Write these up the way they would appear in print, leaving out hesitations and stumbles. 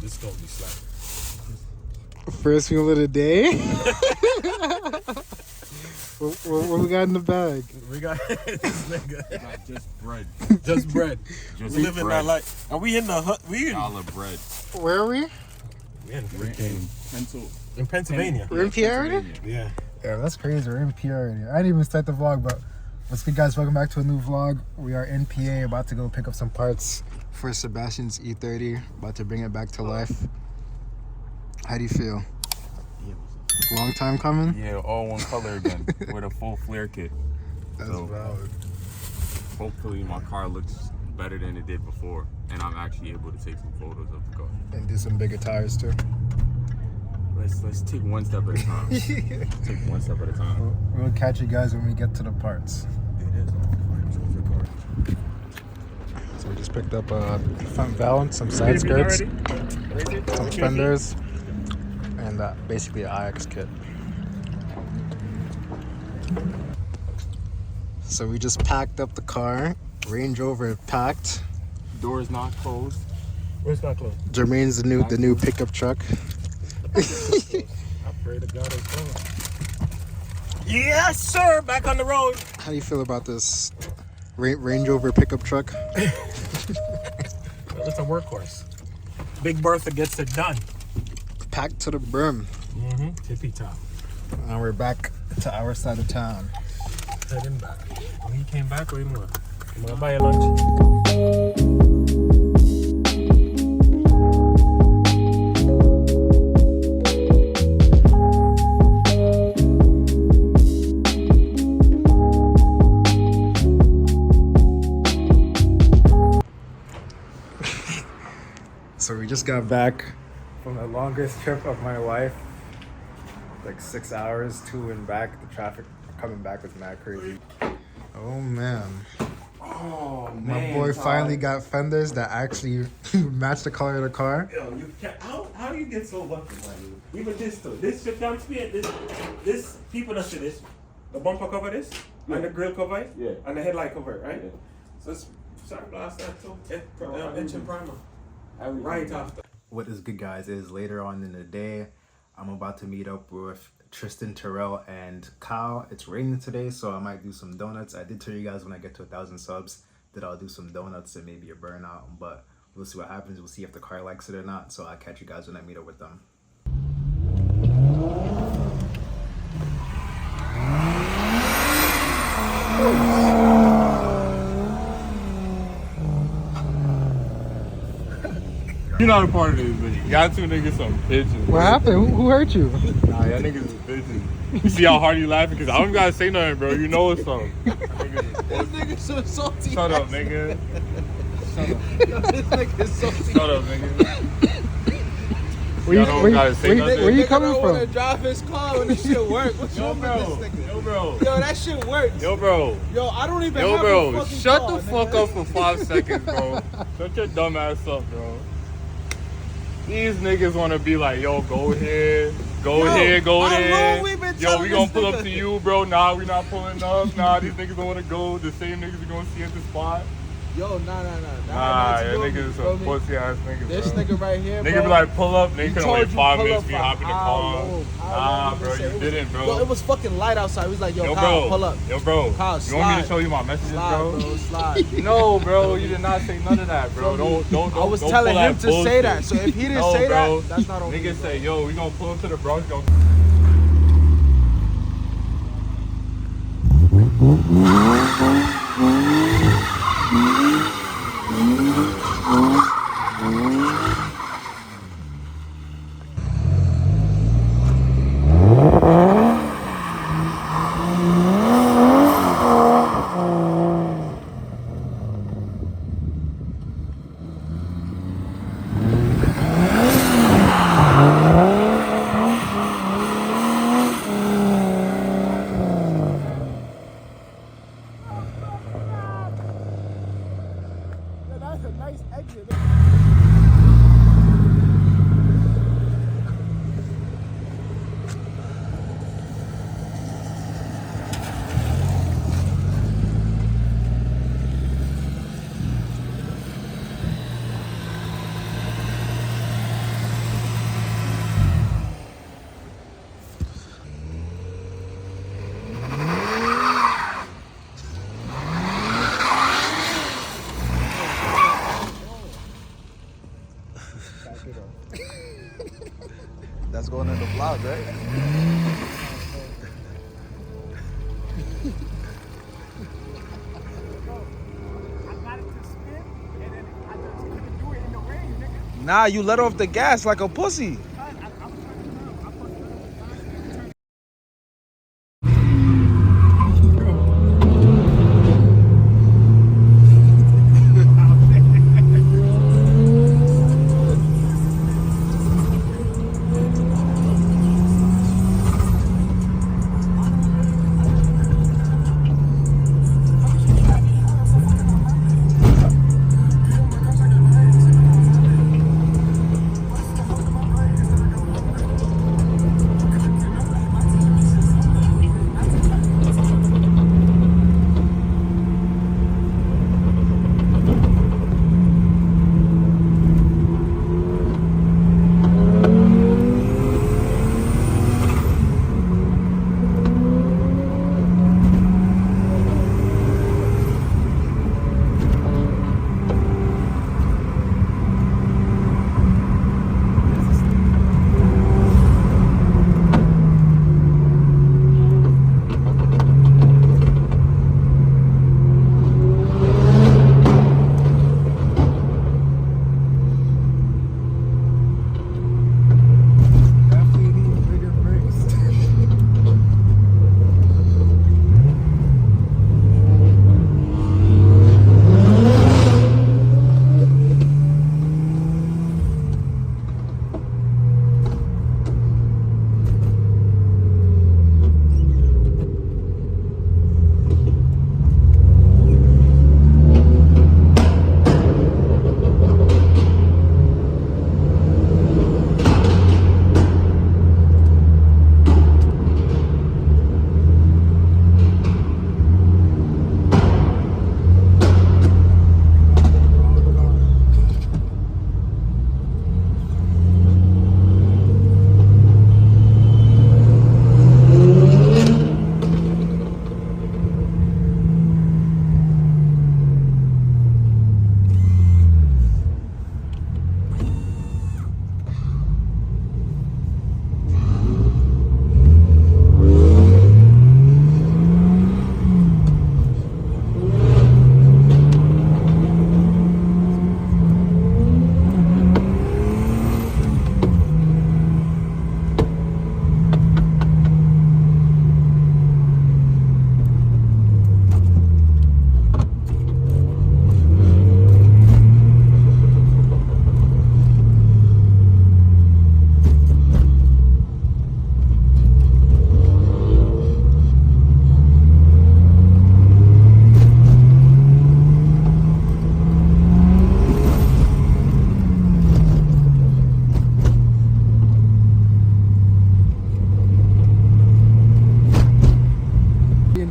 This gonna be slapping. First meal of the day. what we got in the bag? We got this nigga. Just bread. Just bread. Just We living bread. that life. Are we in the hut? We in Dollar bread. Where are we? In Pennsylvania. We're in PA already? Yeah. Yeah, that's crazy. We're in PA already. I didn't even start the vlog, but what's good, guys? Welcome back to a new vlog. We are in PA, about to go pick up some parts for Sebastians E30. About to bring it back to life. How do you feel? Long time coming? Yeah, all one color again with a full flare kit. That's So, valid. Hopefully my car looks better than it did before, and I'm actually able to take some photos of the car. And do some bigger tires too. Let's take one step at a time. Take one step at a time. We'll catch you guys when we get to the parts. It is So we just picked up a front valance, some side skirts, some fenders, and basically an IX kit. So we just packed up the car. Range Rover packed. Doors not closed. Where's not closed? Jermaine's the new pickup truck. I pray to God it's closed. Yes, sir. Back on the road. How do you feel about this Range Rover pickup truck? Well, it's a workhorse. Big Bertha gets it done. Packed to the brim. Tippy top. Now we're back to our side of town. Heading back. When he came back, we more. I'm gonna buy you lunch. So we just got back from the longest trip of my life. Like 6 hours to and back. The traffic coming back was mad crazy. Oh man. Oh man. My boy finally got fenders that actually match the color of the car. Yo, you can't, how do you get so lucky, man? Even this too. This shit down speed. This people that see this. The bumper cover this, and the grill cover it, and the headlight cover it, right? Yeah. So it's blast that too. Engine primer. Right after. What is good, guys, is later on in the day, I'm about to meet up with Tristan, Terrell, and Kyle. It's raining today, so I might do some donuts. I did tell you guys when I get to 1,000 subs that I'll do some donuts and maybe a burnout, but we'll see what happens. We'll see if the car likes it or not, so I'll catch you guys when I meet up with them. You're not a part of this video. Y'all two niggas some bitches. What happened? Who hurt you? Nah, y'all niggas is bitches. You see how hard you laughing? Because I don't gotta say nothing, bro. You know it's something. This nigga's so salty. Shut up, nigga. Shut up. This nigga's salty. Shut up, nigga. Where you coming I from? want to drive his car when this shit work. What's wrong with this nigga? Yo, bro. Yo, that shit works. Yo, bro. Yo, I don't even Yo, have bro. a fucking Shut car, the fuck nigga. up for 5 seconds, bro. Shut your dumb ass up, bro. These niggas want to be like, yo, go here, go here, go how there. long we been Yo, telling we gonna this pull up nigga? to you, bro. Nah, we not pulling up. Nah, these niggas don't want to go. The same niggas we gonna see at the spot. Yo, nah. Nah, yeah, niggas some pussy ass niggas, This bro. nigga right here, Nigga bro. be like, pull up. Nigga He couldn't told wait you 5 pull minutes up for you for hop in the how car. long? How Nah, long bro, he said you it was- didn't, bro. Yo, it was fucking light outside. He was like, yo, Yo, Kyle, bro. pull up. Yo, bro. Kyle, You want me to slide. show you my messages, Slide, bro? bro, slide. No, bro. You did not say none of that, bro. Don't. I was don't telling pull him that to say bullshit. that. So if he didn't No, say bro. that, that's not on me. Niggas say, yo, we gonna pull up to the Bronx. That's a nice exit. shit off. That's going in the vlog, right? Nah, you let off the gas like a pussy.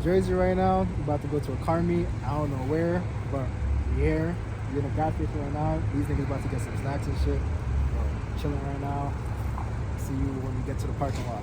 Jersey right now. We're about to go to a car meet. I don't know where, but we're here. We're in a gas station right now. These niggas about to get some snacks and shit. Chilling right now. See you when we get to the parking lot.